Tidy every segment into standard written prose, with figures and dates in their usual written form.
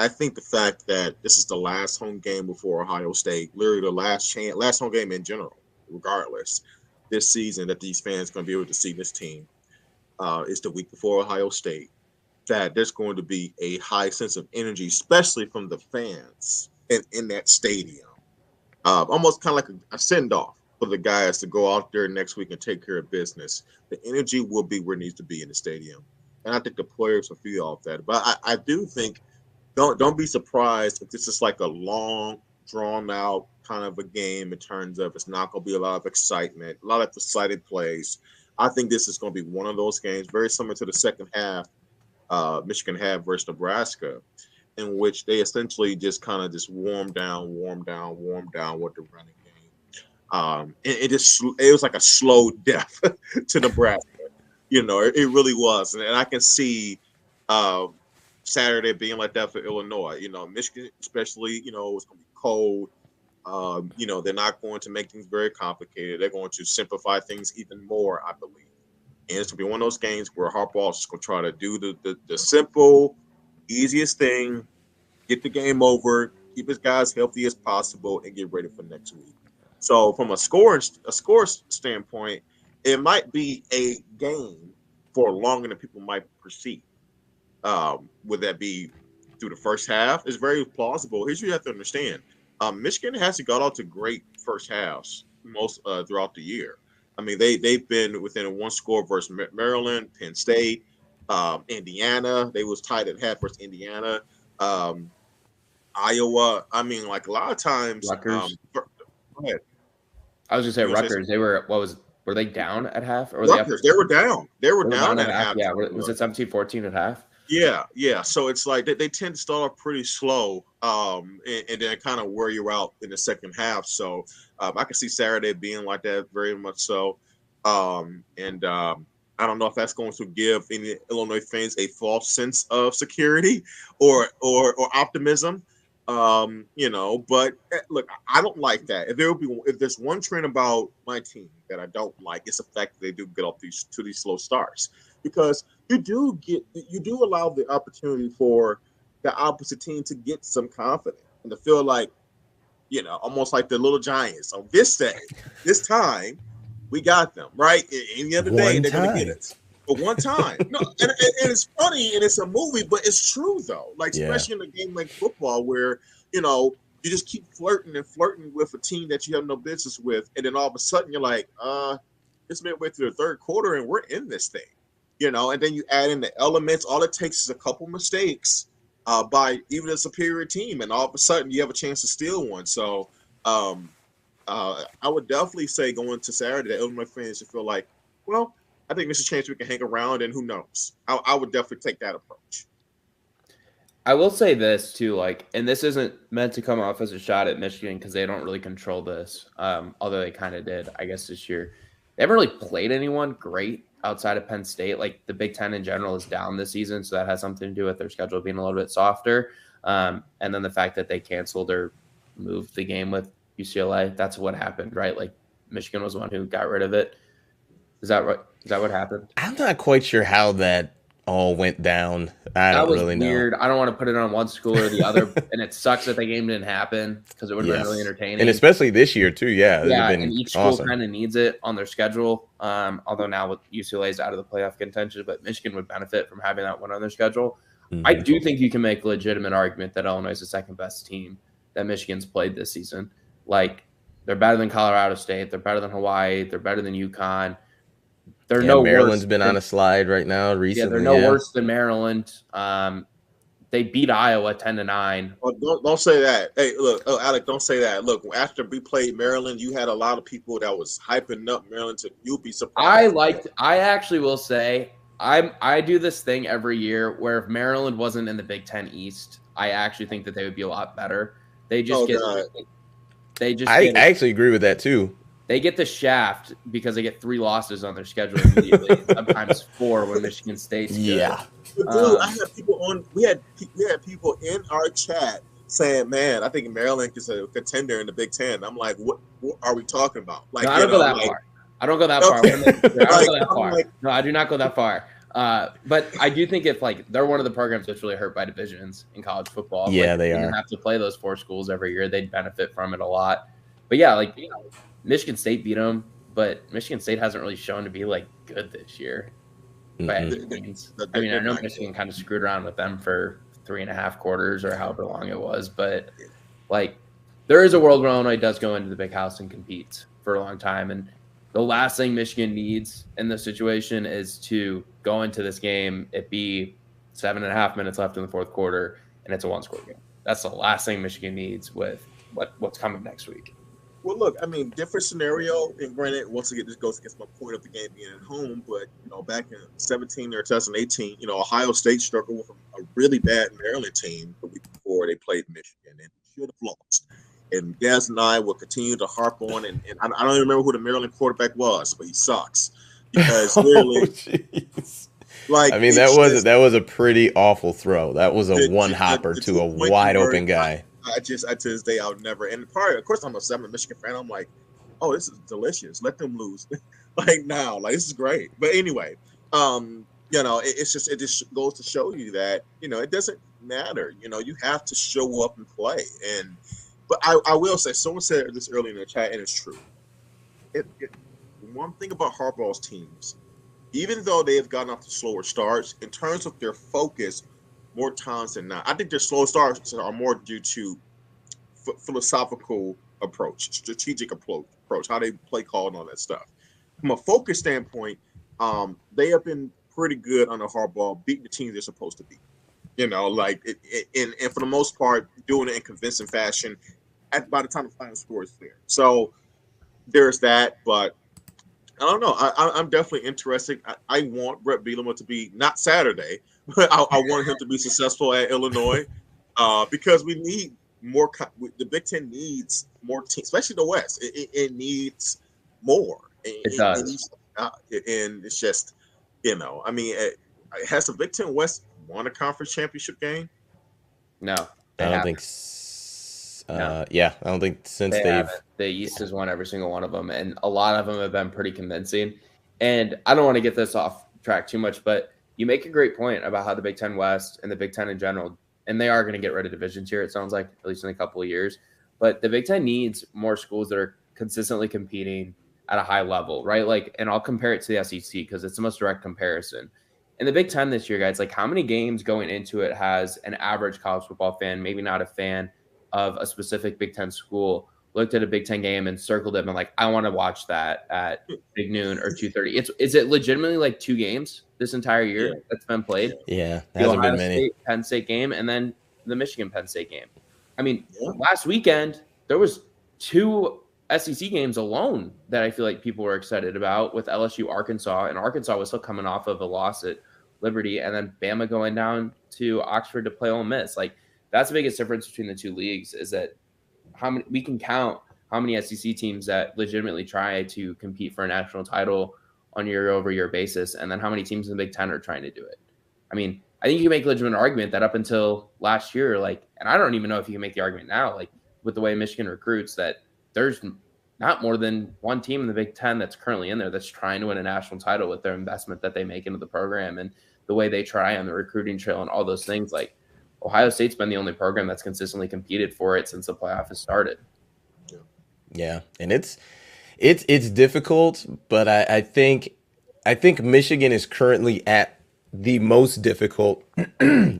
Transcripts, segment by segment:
I think the fact that this is the last home game before Ohio State, literally the last home game in general, regardless, this season that these fans are going to be able to see this team is the week before Ohio State. That there's going to be a high sense of energy, especially from the fans in that stadium. Almost kind of like a send off for the guys to go out there next week and take care of business. The energy will be where it needs to be in the stadium, and I think the players will feel off that. But I do think don't be surprised if this is like a long, drawn out kind of a game in terms of it's not going to be a lot of excitement, a lot of excited plays. I think this is going to be one of those games very similar to the second half Michigan had versus Nebraska, in which they essentially just kind of just warm down with the running game. It was like a slow death to Nebraska. It really was, and I can see Saturday being like that for Illinois. Michigan especially. It's going to be cold. They're not going to make things very complicated. They're going to simplify things even more, I believe. And it's going to be one of those games where Harbaugh is just going to try to do the simple, easiest thing, get the game over, keep his guys healthy as possible, and get ready for next week. So from a score standpoint, it might be a game for longer than people might perceive. Would that be through the first half? It's very plausible. Here's what you have to understand. Michigan hasn't got out to great first halves most throughout the year. I mean, they've been within a one score versus Maryland, Penn State, Indiana. They was tied at half versus Indiana, Iowa. I mean, like a lot of times. Rutgers. Go ahead. I was just saying Rutgers. They were were they down at half? Or were Rutgers, they were down. They were down at half. Yeah, was it 17-14 at half? Yeah. So it's like they tend to start off pretty slow, and then kind of wear you out in the second half. So I can see Saturday being like that very much so. I don't know if that's going to give any Illinois fans a false sense of security or optimism. But look, I don't like that. If there's one trend about my team that I don't like, it's the fact that they do get off these slow starts, because you do allow the opportunity for the opposite team to get some confidence and to feel like, almost like the little Giants on this day, this time we got them right. Any other day they're going to get it. But one time, no, and it's funny and it's a movie, but it's true though. Like especially in a game like football, where you just keep flirting with a team that you have no business with, and then all of a sudden you're like, it's midway through the third quarter and we're in this thing, and then you add in the elements. All it takes is a couple mistakes by even a superior team, and all of a sudden you have a chance to steal one. So I would definitely say going to Saturday, that Illinois fans should feel like, well, I think there's a chance we can hang around, and who knows? I would definitely take that approach. I will say this too, and this isn't meant to come off as a shot at Michigan because they don't really control this, although they kind of did, I guess, this year. They haven't really played anyone great outside of Penn State. Like the Big Ten in general is down this season, so that has something to do with their schedule being a little bit softer. And then the fact that they canceled or moved the game with UCLA, that's what happened, right? Like Michigan was the one who got rid of it. Is that right? Is that what happened? I'm not quite sure how that all went down. I don't really know. Weird. I don't want to put it on one school or the other, and it sucks that the game didn't happen because it would have been really entertaining. And especially this year too. Yeah, and each school kind of needs it on their schedule. Although now with UCLA's out of the playoff contention, but Michigan would benefit from having that one on their schedule. Mm-hmm. I do think you can make a legitimate argument that Illinois is the second best team that Michigan's played this season. Like they're better than Colorado State, they're better than Hawaii, they're better than UConn. Maryland's been on a slide right now recently. Yeah, they're no worse than Maryland. They beat Iowa 10-9. Well, don't say that. Hey, look, Alec, don't say that. Look, after we played Maryland, you had a lot of people that was hyping up Maryland. You'll be surprised. I actually will say I do this thing every year where if Maryland wasn't in the Big Ten East, I actually think that they would be a lot better. I actually agree with that too. They get the shaft because they get 3 losses on their schedule immediately, sometimes 4 when Michigan State's good. Yeah. Dude, I had people on. We had people in our chat saying, "Man, I think Maryland is a contender in the Big Ten." I'm like, "What are we talking about?" Like, no, I don't go that far. I don't go that far. No, I do not go that far. But I do think if like they're one of the programs that's really hurt by divisions in college football. Yeah, like, they are. Have to play those 4 schools every year. They'd benefit from it a lot. But yeah, like Michigan State beat them, but Michigan State hasn't really shown to be like good this year. By any means. I mean, I know Michigan kind of screwed around with them for 3.5 quarters or however long it was, but like there is a world where Illinois does go into the big house and competes for a long time. And the last thing Michigan needs in this situation is to go into this game, it be 7.5 minutes left in the 4th quarter, and it's a 1-score game. That's the last thing Michigan needs with what's coming next week. Well, look, I mean, different scenario. And granted, once again, this goes against my point of the game being at home. But back in 2017 or 2018, Ohio State struggled with a really bad Maryland team the week before they played Michigan, and should have lost. And Gaz and I will continue to harp on, and I don't even remember who the Maryland quarterback was, but he sucks because clearly, I mean, that was a pretty awful throw. That was a one hopper to a wide open guy. I to this day I'll never. And of course, I'm a Michigan fan. I'm like, oh, this is delicious. Let them lose, this is great. But anyway, it just goes to show you that it doesn't matter. You have to show up and play. But I will say, someone said this earlier in the chat, and it's true. One thing about Harbaugh's teams, even though they have gotten off to slower starts, in terms of their focus, more times than not, I think their slow starts are more due to philosophical approach, strategic approach, how they play call and all that stuff. From a focus standpoint, they have been pretty good under Harbaugh, beating the teams they're supposed to beat. And for the most part, doing it in convincing fashion by the time the final score is there. So there's that, but I don't know. I'm definitely interested. I want Brett Bielema to be not Saturday, but I want him to be successful at Illinois because we need more. The Big Ten needs more teams, especially the West. It needs more. It does. And it's just, I mean, has the Big Ten West won a conference championship game? No, I don't think. Yeah, I don't think since the East has won every single one of them, and a lot of them have been pretty convincing. And I don't want to get this off track too much, but you make a great point about how the Big Ten West and the Big Ten in general, and they are going to get rid of divisions here, it sounds like, at least in a couple of years. But the Big Ten needs more schools that are consistently competing at a high level, right? Like, and I'll compare it to the SEC because it's the most direct comparison. In the Big Ten this year, guys, like how many games going into it has an average college football fan, maybe not a fan of a specific Big Ten school, looked at a Big Ten game and circled it and like, I want to watch that at big noon or 2:30. Is it legitimately like 2 games this entire year that's been played? Yeah, hasn't been many. Penn State game and then the Michigan Penn State game. I mean, last weekend there was 2 SEC games alone that I feel like people were excited about with LSU Arkansas, and Arkansas was still coming off of a loss at Liberty, and then Bama going down to Oxford to play Ole Miss. Like, that's the biggest difference between the 2 leagues is that we can count how many SEC teams that legitimately try to compete for a national title on a year-over-year basis, and then how many teams in the Big Ten are trying to do it. I mean, I think you can make a legitimate argument that up until last year, like, and I don't even know if you can make the argument now, like with the way Michigan recruits, that there's not more than one team in the Big Ten that's currently in there that's trying to win a national title with their investment that they make into the program and the way they try on the recruiting trail and all those things. Like, Ohio State's been the only program that's consistently competed for it since the playoff has started. Yeah, and it's difficult, but I think Michigan is currently at the most difficult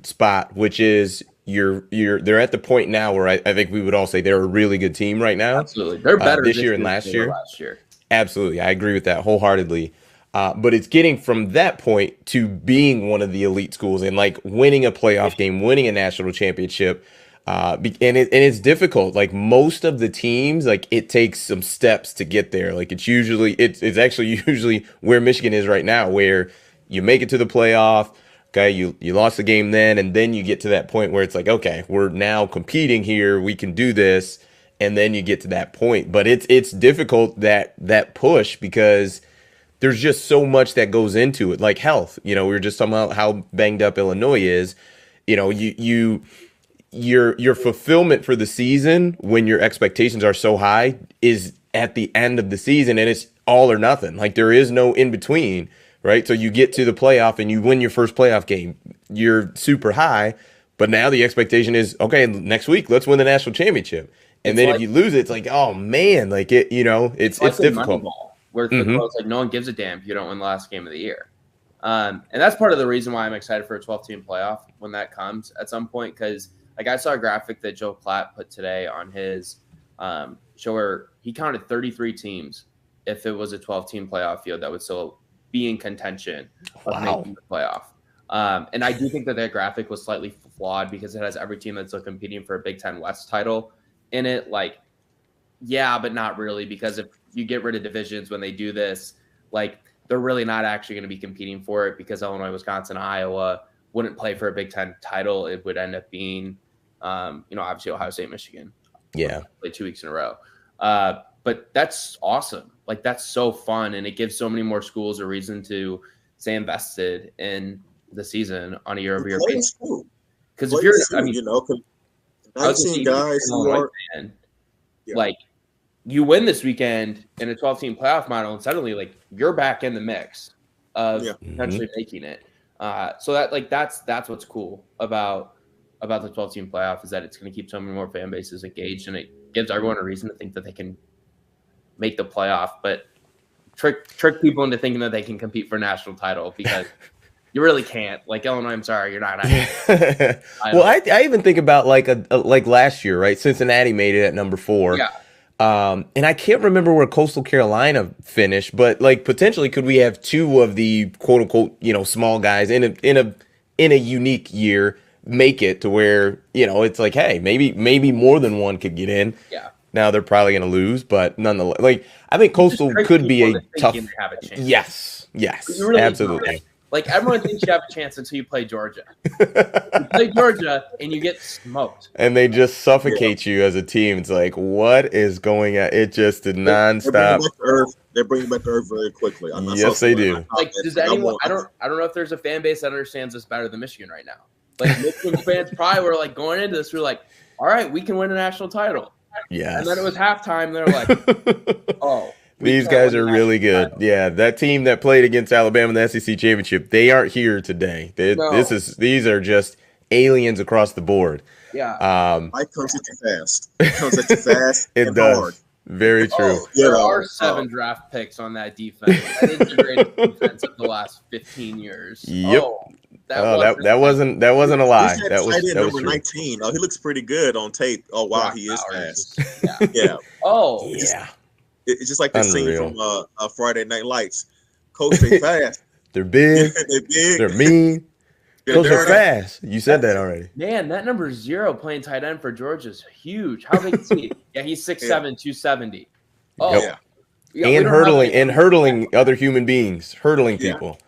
spot, which is they're at the point now where I think we would all say they're a really good team right now. Absolutely, they're better this year and last year. Absolutely, I agree with that wholeheartedly. But it's getting from that point to being one of the elite schools and like winning a playoff game, winning a national championship. And it's difficult. Like most of the teams, like it takes some steps to get there. Like it's actually usually where Michigan is right now, where you make it to the playoff. Okay, you lost the game then, and then you get to that point where it's like, okay, we're now competing here. We can do this, and then you get to that point. But it's difficult that push because there's just so much that goes into it, like health. We were just talking about how banged up Illinois is. Your fulfillment for the season when your expectations are so high is at the end of the season, and it's all or nothing. Like there is no in between right? So you get to the playoff and you win your first playoff game. You're super high, but now the expectation is, okay, next week, let's win the national championship. And It's then like, if you lose it, it's like, oh man, like it, it's like difficult. Moneyball, where it's like no one gives a damn if you don't win the last game of the year. And that's part of the reason why I'm excited for a 12-team playoff when that comes at some point. Because like I saw a graphic that Joe Platt put today on his show where he counted 33 teams if it was a 12-team playoff field that would still be in contention of making the playoff. And I do think that graphic was slightly flawed because it has every team that's still competing for a Big Ten West title in it. Like, yeah, but not really, because if you get rid of divisions when they do this, like they're really not actually going to be competing for it, because Illinois, Wisconsin, Iowa wouldn't play for a Big Ten title. It would end up being, obviously Ohio State, Michigan. Yeah. Play 2 weeks in a row. But that's awesome. Like, that's so fun. And it gives so many more schools a reason to stay invested in the season on a year-over-year basis. Because if you're, I've seen guys who are, like, you win this weekend in a 12-team playoff model, and suddenly, like, you're back in the mix of potentially making it. So that's what's cool about the 12-team playoff, is that it's going to keep so many more fan bases engaged, and it gives everyone a reason to think that they can make the playoff, but trick people into thinking that they can compete for a national title, because you really can't. Like, Illinois, I'm sorry, you're not. Well, I even think about like like last year, right? Cincinnati made it at number 4. Yeah. And I can't remember where Coastal Carolina finished, but like potentially could we have 2 of the quote unquote, small guys in a unique year make it to where, it's like, hey, maybe more than one could get in. Yeah. Now they're probably going to lose, but nonetheless, like I think Coastal could be a tough. Have a chance. Yes, really absolutely. Like, everyone thinks you have a chance until you play Georgia. You play Georgia and you get smoked. And they just suffocate you as a team. It's like, what is going on? It just did nonstop. They're bringing back the earth very quickly. Yes, they do. Like, does anyone? I don't know if there's a fan base that understands this better than Michigan right now. Like, Michigan fans probably were like going into this, we're like, all right, we can win a national title. Yes. And then it was halftime. They're like, oh. These guys are really good. Title. Yeah, that team that played against Alabama in the SEC championship, they aren't here today. These are just aliens across the board. Yeah. Life comes at you fast. It comes at you fast. It and does. Hard. Very true. There are 7 draft picks on that defense. That is the greatest defense of the last 15 years. Yep. That wasn't a lie. That was number true. 19. Oh, he looks pretty good on tape. Oh wow, he is fast. Yeah. Oh yeah. It's just like the scene from Friday Night Lights. Coach, they fast. They're big. They're big. They're mean. Coach, they're fast. You said that already. Man, that number 0 playing tight end for Georgia is huge. How big is he? Yeah, he's 6'7", 270. Oh, yep. And hurdling other human beings, hurdling people.